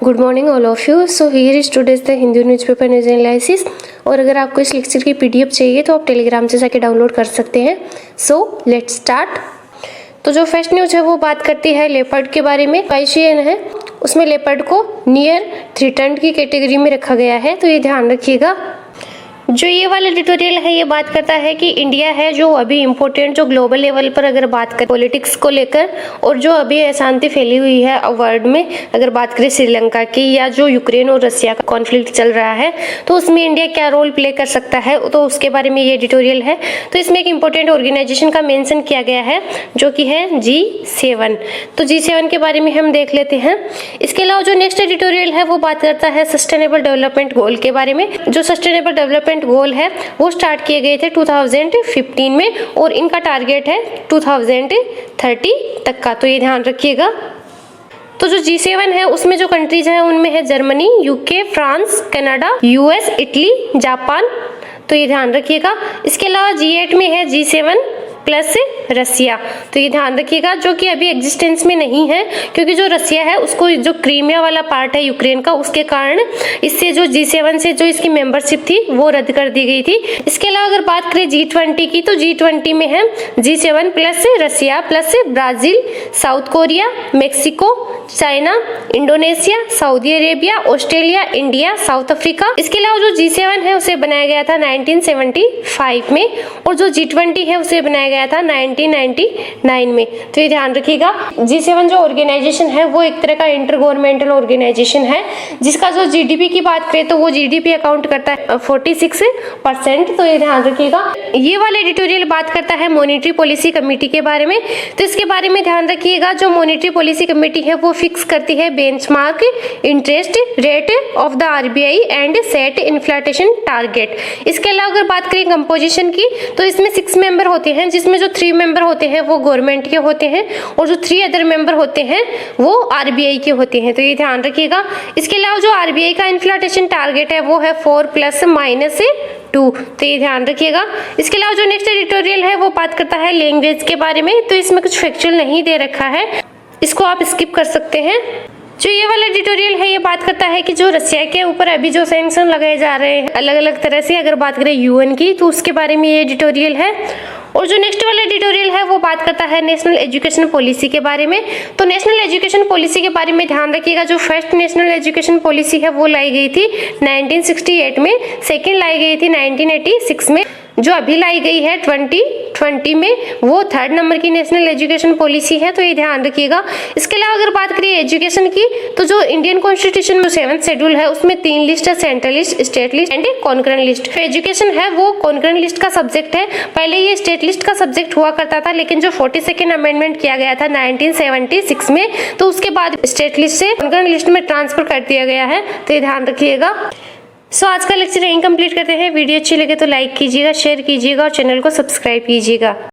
Good morning all of you. So here is today's the Hindu newspaper news analysis. और अगर आपको इस lecture की पीडीएफ चाहिए तो आप टेलीग्राम से जाके डाउनलोड कर सकते हैं। So let's start. तो जो फर्स्ट न्यूज़ है वो बात करती है लेपर्ड के बारे में। आईसीएन है उसमें लेपर्ड को नियर थ्रेटन्ड की कैटेगरी में रखा गया है, तो ये ध्यान रखिएगा। जो ये वाला ट्यूटोरियल है ये बात करता है कि इंडिया है जो अभी इम्पोर्टेंट जो ग्लोबल लेवल पर अगर बात करें पॉलिटिक्स को लेकर और जो अभी अशांति फैली हुई है वर्ल्ड में, अगर बात करें श्रीलंका की या जो यूक्रेन और रसिया का कॉन्फ्लिक्ट चल रहा है तो उसमें इंडिया क्या रोल प्ले कर सकता है, तो उसके बारे में ये एडिटोरियल है। तो इसमें एक इम्पोर्टेंट ऑर्गेनाइजेशन का मेंशन किया गया है जो कि है G7। तो G7 के बारे में हम देख लेते हैं। इसके अलावा जो नेक्स्ट एडिटोरियल है वो बात करता है सस्टेनेबल डेवलपमेंट गोल के बारे में। जो सस्टेनेबल डेवलपमेंट गोल है वो स्टार्ट किए गए थे 2015 में और इनका टारगेट है 2030 तक का, तो ये ध्यान रखिएगा। तो जो G7 है उसमें जो कंट्रीज हैं उनमें है Germany, UK, France, Canada, US, Italy, Japan, तो ये ध्यान रखिएगा। इसके अलावा G8 में है G7 प्लस रसिया, तो ये ध्यान रखिएगा जो कि अभी एग्जिस्टेंस में नहीं है क्योंकि जो रसिया है उसको जो क्रीमिया वाला पार्ट है यूक्रेन का उसके कारण इससे जो G7 से जो इसकी मेंबरशिप थी वो रद्द कर दी गई थी। इसके अलावा अगर बात करें G20 की तो G20 में है G7 plus Russia plus Brazil, South Korea, Mexico, China, Indonesia, Saudi Arabia, Australia, India, South Africa. इसके अलावा जो G7 है उसे बनाया गया था 1975 में और जो G20 है उसे बनाया गया था 1999 में, तो ये ध्यान रखिएगा। G7 जो ऑर्गेनाइजेशन है वो एक तरह का इंटर गवर्नमेंटल ऑर्गेनाइजेशन है जिसका जो जीडीपी की बात करें तो वो जीडीपी अकाउंट करता है 46%, तो ये ध्यान रखिएगा। ये वाला एडिटोरियल बात करता है मॉनेटरी पॉलिसी कमेटी के बारे में, तो इसके बारे में ध्यान रखिएगा। जो मॉनेटरी पॉलिसी कमेटी है वो फिक्स करती है benchmark interest rate of the RBI and set inflation target. इसके अलावा अगर बात करें कंपोजिशन की तो इसमें 6 मेंबर होते हैं जिसमें जो 3 मेंबर होते हैं वो गवर्नमेंट के होते हैं और जो 3 अदर मेंबर होते हैं वो आरबीआई के होते हैं, तो ये ध्यान रखिएगा। इसके अलावा जो आरबीआई का इन्फ्लेशन टारगेट है वो है 4 ± 2, तो ये ध्यान रखिएगा। इसके अलावा जो नेक्स्ट एडिटोरियल है वो बात करता है लैंग्वेज के बारे में, तो इसमें कुछ फैक्चुअल नहीं दे रखा है, इसको आप स्किप कर सकते हैं। जो ये वाला एडिटोरियल है ये बात करता है कि जो रसिया के ऊपर अभी जो सैंक्शन लगाए जा रहे हैं अलग अलग तरह से, अगर बात करें यूएन की तो उसके बारे में ये एडिटोरियल है। और जो नेक्स्ट वाला एडिटोरियल है वो बात करता है नेशनल एजुकेशन पॉलिसी के बारे में। तो नेशनल एजुकेशन पॉलिसी के बारे में ध्यान रखिएगा। जो फर्स्ट नेशनल एजुकेशन पॉलिसी है वो लाई गई थी 1968 में, सेकेंड लाई गई थी 1986 में, जो अभी लाई गई है 2020 में वो 3rd नंबर की नेशनल एजुकेशन पॉलिसी है, तो ये ध्यान रखिएगा। इसके अलावा अगर बात करें एजुकेशन की तो जो इंडियन कॉन्स्टिट्यूशन में 7th शेड्यूल है उसमें 3 लिस्ट है, central list, state list and concurrent list. तो एजुकेशन है वो कॉन्करेंट लिस्ट का सब्जेक्ट है, पहले ये स्टेट लिस्ट का सब्जेक्ट हुआ करता था लेकिन जो 42nd अमेंडमेंट किया गया था 1976 में तो उसके बाद स्टेट लिस्ट से कॉन्करेंट लिस्ट में ट्रांसफर कर दिया गया है, तो ये ध्यान रखिएगा। सो आज का लेक्चर यहीं कंप्लीट करते हैं। वीडियो अच्छी लगे तो लाइक कीजिएगा, शेयर कीजिएगा और चैनल को सब्सक्राइब कीजिएगा।